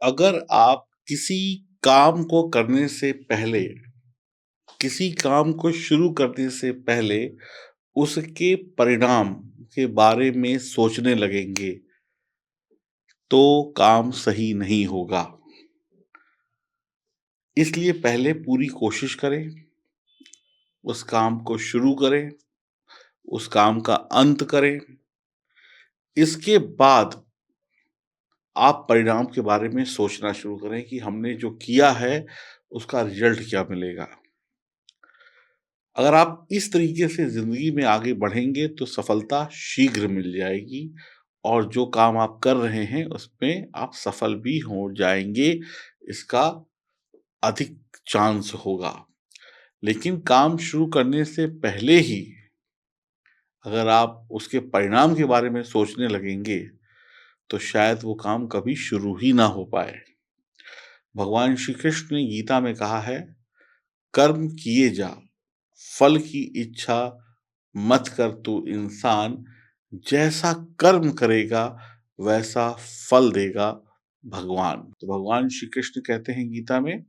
अगर आप किसी काम को करने से पहले, किसी काम को शुरू करने से पहले उसके परिणाम के बारे में सोचने लगेंगे, तो काम सही नहीं होगा। इसलिए पहले पूरी कोशिश करें, उस काम को शुरू करें, उस काम का अंत करें। इसके बाद आप परिणाम के बारे में सोचना शुरू करें कि हमने जो किया है, उसका रिज़ल्ट क्या मिलेगा। अगर आप इस तरीके से ज़िंदगी में आगे बढ़ेंगे तो सफलता शीघ्र मिल जाएगी और जो काम आप कर रहे हैं उसमें आप सफल भी हो जाएँगे, इसका अधिक चांस होगा। लेकिन काम शुरू करने से पहले ही अगर आप उसके परिणाम के बारे में सोचने लगेंगे, तो शायद वो काम कभी शुरू ही ना हो पाए। भगवान श्री कृष्ण ने गीता में कहा है, कर्म किए जा, फल की इच्छा मत कर तू इंसान, जैसा कर्म करेगा वैसा फल देगा भगवान। तो भगवान श्री कृष्ण कहते हैं गीता में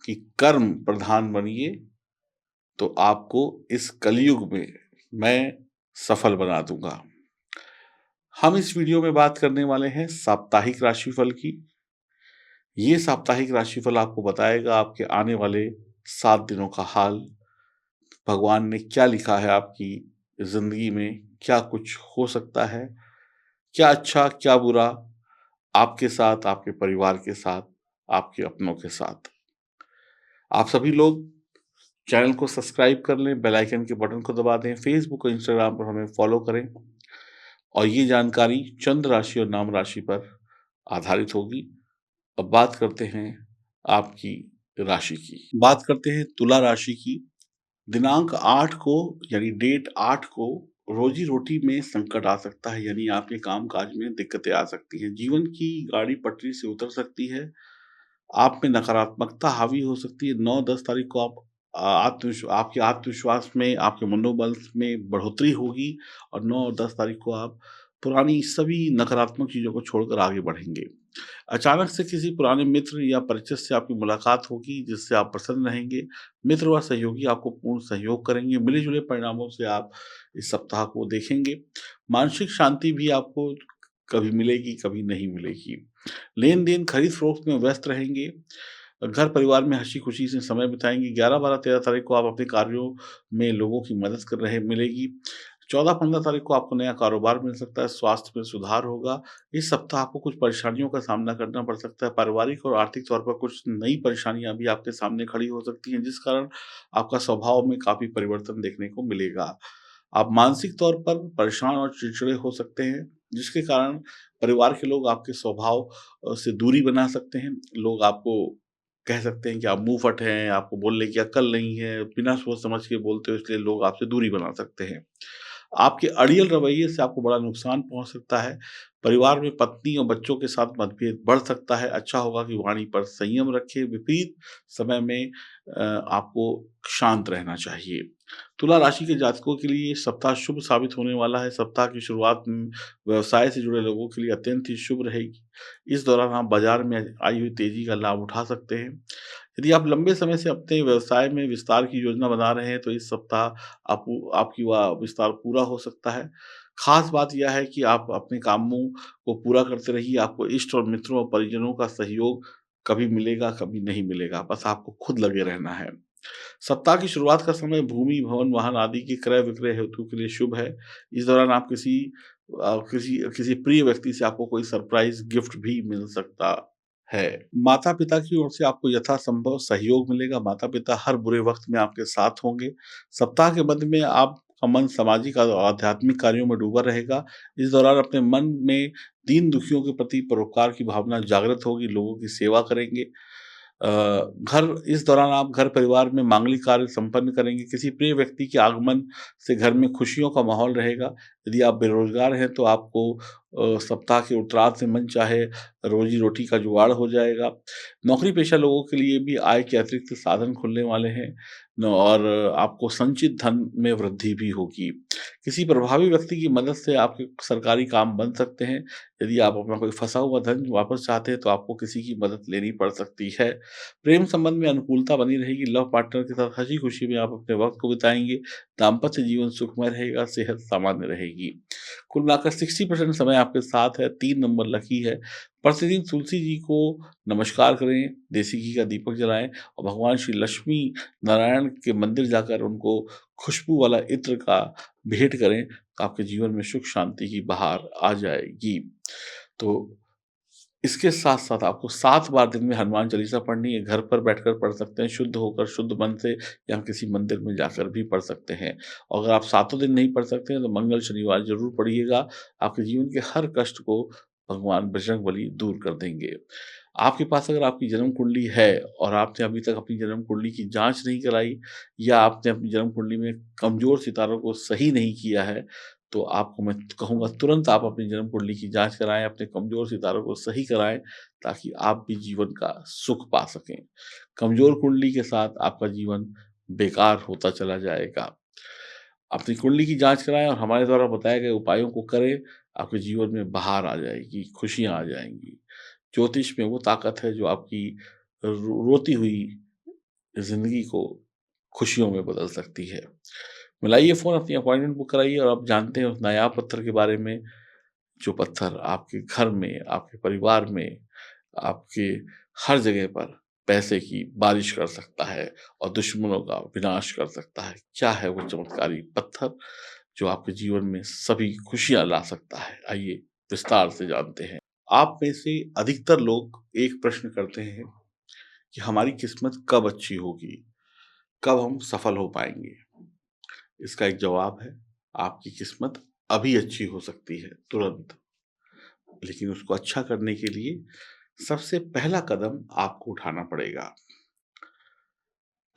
कि कर्म प्रधान बनिए, तो आपको इस कलयुग में मैं सफल बना दूंगा। हम इस वीडियो में बात करने वाले हैं साप्ताहिक राशिफल की। ये साप्ताहिक राशिफल आपको बताएगा आपके आने वाले 7 दिनों का हाल। भगवान ने क्या लिखा है आपकी ज़िंदगी में, क्या कुछ हो सकता है, क्या अच्छा, क्या बुरा, आपके साथ, आपके परिवार के साथ, आपके अपनों के साथ। आप सभी लोग चैनल को सब्सक्राइब कर लें, बेल आइकन के बटन को दबा दें, फेसबुक और इंस्टाग्राम पर हमें फॉलो करें और ये जानकारी चंद्र राशि और नाम राशि पर आधारित होगी। अब बात करते हैं आपकी राशि की। बात करते हैं तुला राशि की। दिनांक 8 को यानी डेट 8 को रोजी-रोटी में संकट आ सकता है, यानी आपके काम-काज में दिक्कतें आ सकती हैं। जीवन की गाड़ी पटरी से उतर सकती है। आप में नकारात्मकता हावी हो सकती है। 9-10 तारीख को आप आपके आत्मविश्वास में, आपके मनोबल में बढ़ोतरी होगी और 9 और 10 तारीख को आप पुरानी सभी नकारात्मक चीज़ों को छोड़कर आगे बढ़ेंगे। अचानक से किसी पुराने मित्र या परिचित से आपकी मुलाकात होगी जिससे आप प्रसन्न रहेंगे। मित्र व सहयोगी आपको पूर्ण सहयोग करेंगे। मिले-जुले परिणामों से आप इस सप्ताह को देखेंगे। मानसिक शांति भी आपको कभी मिलेगी, कभी नहीं मिलेगी। लेन-देन, खरीद-फरोख्त में व्यस्त रहेंगे। घर-परिवार में हँसी-खुशी से समय बिताएँगे। 11, 12, 13 तारीख को आप अपने कार्यों में लोगों की मदद कर रहे मिलेगी। 14-15 तारीख को आपको नया कारोबार मिल सकता है, स्वास्थ्य में सुधार होगा। इस सप्ताह आपको कुछ परेशानियों का सामना करना पड़ सकता है। पारिवारिक और आर्थिक तौर पर कुछ नई परेशानियाँ भी आपके सामने खड़ी हो सकती हैं, जिस कारण आपका स्वभाव में काफ़ी परिवर्तन देखने को मिलेगा। आप मानसिक तौर पर परेशान और चिड़चिड़े हो सकते हैं, जिसके कारण परिवार के लोग आपके स्वभाव से दूरी बना सकते हैं। लोग आपको कह सकते हैं कि आप मुँह फट हैं, आपको बोलने की अक्ल नहीं है, बिना सोच समझ के बोलते हो, इसलिए लोग आपसे दूरी बना सकते हैं। आपके अड़ियल रवैये से आपको बड़ा नुकसान पहुँच सकता है। परिवार में पत्नी और बच्चों के साथ मतभेद बढ़ सकता है। अच्छा होगा कि वाणी पर संयम रखें। विपरीत समय में आपको शांत रहना चाहिए। तुला राशि के जातकों के लिए ये सप्ताह शुभ साबित होने वाला है। सप्ताह की शुरुआत व्यवसाय से जुड़े लोगों के लिए अत्यंत ही शुभ रहेगी। इस दौरान आप बाजार में आई हुई तेज़ी का लाभ उठा सकते हैं। यदि आप लंबे समय से अपने व्यवसाय में विस्तार की योजना बना रहे हैं, तो इस सप्ताह आपकी वह विस्तार पूरा हो सकता है। ख़ास बात यह है कि आप अपने कामों को पूरा करते रहिए। आपको इष्ट और मित्रों और परिजनों का सहयोग कभी मिलेगा, कभी नहीं मिलेगा। बस आपको खुद लगे रहना है। सप्ताह की शुरुआत का समय भूमि, भवन, वाहन आदि के क्रय-विक्रय हेतु के लिए शुभ है। इस दौरान आप किसी किसी प्रिय व्यक्ति से आपको कोई सरप्राइज़ गिफ्ट भी मिल सकता है। माता-पिता की ओर से आपको यथासंभव सहयोग मिलेगा। माता-पिता हर बुरे वक़्त में आपके साथ होंगे। सप्ताह के मध्य में आपका मन सामाजिक और आध्यात्मिक कार्यों में डूबा रहेगा। इस दौरान अपने मन में दीन दुखियों के प्रति परोपकार की भावना जागृत होगी, लोगों की सेवा करेंगे। अ, घर इस दौरान आप घर परिवार में मांगलिक कार्य संपन्न करेंगे। किसी प्रिय व्यक्ति के आगमन से घर में खुशियों का माहौल रहेगा। यदि आप बेरोज़गार हैं तो आपको सप्ताह के उत्तरार्ध से मनचाहे रोज़ी-रोटी का जुगाड़ हो जाएगा। नौकरी-पेशा लोगों के लिए भी आय के अतिरिक्त साधन खुलने वाले हैं न और आपको संचित धन में वृद्धि भी होगी। किसी प्रभावी व्यक्ति की मदद से आपके सरकारी काम बन सकते हैं। यदि आप अपना कोई फँसा हुआ धन वापस चाहते हैं, तो आपको किसी की मदद लेनी पड़ सकती है। प्रेम संबंध में अनुकूलता बनी रहेगी, लव पार्टनर के साथ हँसी-खुशी में आप अपने वक़्त को बिताएँगे, दाम्पत्य जीवन सुखमय रहेगा, सेहत सामान्य रहेगी। कुल मिलाकर 60% समय आपके साथ है, 3 नंबर लकी है। प्रतिदिन तुलसी जी को नमस्कार करें, देसी घी का दीपक जलाएँ और भगवान श्री लक्ष्मी नारायण के मंदिर जाकर उनको खुशबू वाला इत्र का भेंट करें, तो आपके जीवन में सुख शांति की बहार आ जाएगी। तो इसके साथ-साथ आपको 7 बार दिन में हनुमान चालीसा पढ़नी है, घर पर बैठकर पढ़ सकते हैं, शुद्ध होकर, शुद्ध मन से या किसी मंदिर में जाकर भी पढ़ सकते हैं। और अगर आप सातों दिन नहीं पढ़ सकते हैं, तो मंगल, शनिवार ज़रूर पढ़िएगा, आपके जीवन के हर कष्ट को भगवान बजरंगबली दूर कर देंगे। आपके पास अगर आपकी जन्म कुंडली है और आपने अभी तक अपनी जन्म कुंडली की जाँच नहीं कराई या आपने अपनी जन्म कुंडली में कमज़ोर सितारों को सही नहीं किया है, तो आपको मैं कहूँगा तुरंत आप अपनी जन्म कुंडली की जाँच कराएँ, अपने कमज़ोर सितारों को सही कराएँ, ताकि आप भी जीवन का सुख पा सकें। कमज़ोर कुंडली के साथ आपका जीवन बेकार होता चला जाएगा। अपनी कुंडली की जाँच कराएँ और हमारे द्वारा बताए गए उपायों को करें, आपके जीवन में बहार आ जाएगी, खुशियाँ आ जाएँगी। ज्योतिष में वो ताकत है जो आपकी रोती हुई ज़िंदगी को खुशियों में बदल सकती है। मिलाइए फ़ोन, अपनी अपॉइंटमेंट बुक कराइए और आप जानते हैं उस नायाब पत्थर के बारे में, जो पत्थर आपके घर में, आपके परिवार में, आपके हर जगह पर पैसे की बारिश कर सकता है और दुश्मनों का विनाश कर सकता है। क्या है वो चमत्कारी पत्थर जो आपके जीवन में सभी खुशियाँ ला सकता है? आइए विस्तार से जानते हैं। आप में से अधिकतर लोग एक प्रश्न करते हैं कि हमारी किस्मत कब अच्छी होगी? कब हम सफल हो पाएँगे? इसका एक जवाब है, आपकी किस्मत अभी अच्छी हो सकती है, तुरंत। लेकिन उसको अच्छा करने के लिए सबसे पहला कदम आपको उठाना पड़ेगा।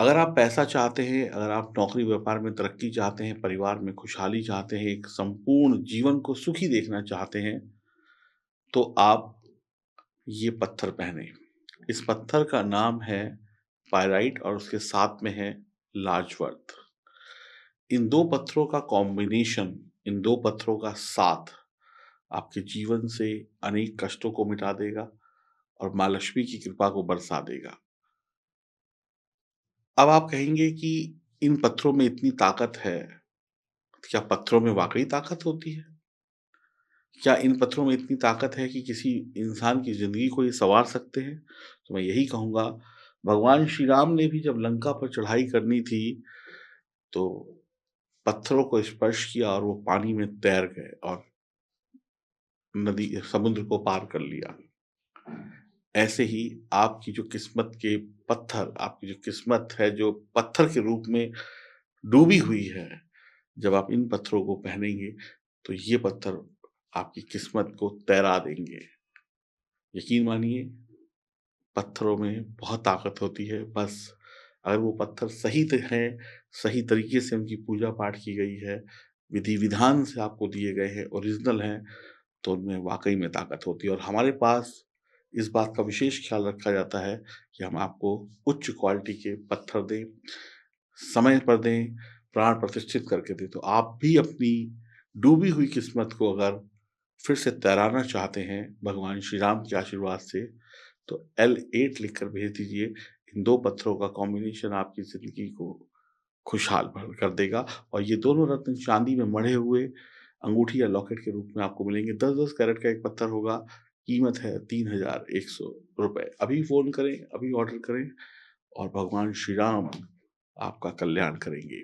अगर आप पैसा चाहते हैं, अगर आप नौकरी व्यापार में तरक्की चाहते हैं, परिवार में खुशहाली चाहते हैं, एक संपूर्ण जीवन को सुखी देखना चाहते हैं, तो आप ये पत्थर पहने। इस पत्थर का नाम है पायराइट और उसके साथ में है लाजवर्थ। इन 2 पत्थरों का कॉम्बिनेशन, इन 2 पत्थरों का साथ आपके जीवन से अनेक कष्टों को मिटा देगा और माँ लक्ष्मी की कृपा को बरसा देगा। अब आप कहेंगे कि इन पत्थरों में इतनी ताकत है, क्या पत्थरों में वाक़ई ताकत होती है? क्या इन पत्थरों में इतनी ताकत है कि किसी इंसान की ज़िंदगी को ये सँवार सकते हैं? तो मैं यही कहूँगा, भगवान श्री राम ने भी जब लंका पर चढ़ाई करनी थी, तो पत्थरों को स्पर्श किया और वो पानी में तैर गए और नदी समुद्र को पार कर लिया। ऐसे ही आपकी जो किस्मत के पत्थर, आपकी जो किस्मत है जो पत्थर के रूप में डूबी हुई है, जब आप इन पत्थरों को पहनेंगे, तो ये पत्थर आपकी किस्मत को तैरा देंगे। यकीन मानिए, पत्थरों में बहुत ताकत होती है, बस अगर वो पत्थर सही हैं, सही तरीके से उनकी पूजा-पाठ की गई है, विधि-विधान से आपको दिए गए हैं, ओरिजिनल हैं, तो उनमें वाक़ई में ताकत होती है और हमारे पास इस बात का विशेष ख़्याल रखा जाता है कि हम आपको उच्च क्वालिटी के पत्थर दें, समय पर दें, प्राण प्रतिष्ठित करके दें। तो आप भी अपनी डूबी हुई किस्मत को अगर फिर से तैराना चाहते हैं भगवान श्री राम के आशीर्वाद से, तो L8 लिखकर भेज दीजिए। इन 2 पत्थरों का कॉम्बिनेशन आपकी ज़िंदगी को खुशहाल भर कर देगा और ये दोनों रत्न चांदी में मढ़े हुए अंगूठी या लॉकेट के रूप में आपको मिलेंगे। 10-10 कैरेट का एक पत्थर होगा, कीमत है ₹3100। अभी फ़ोन करें, अभी ऑर्डर करें और भगवान श्री राम आपका कल्याण करेंगे।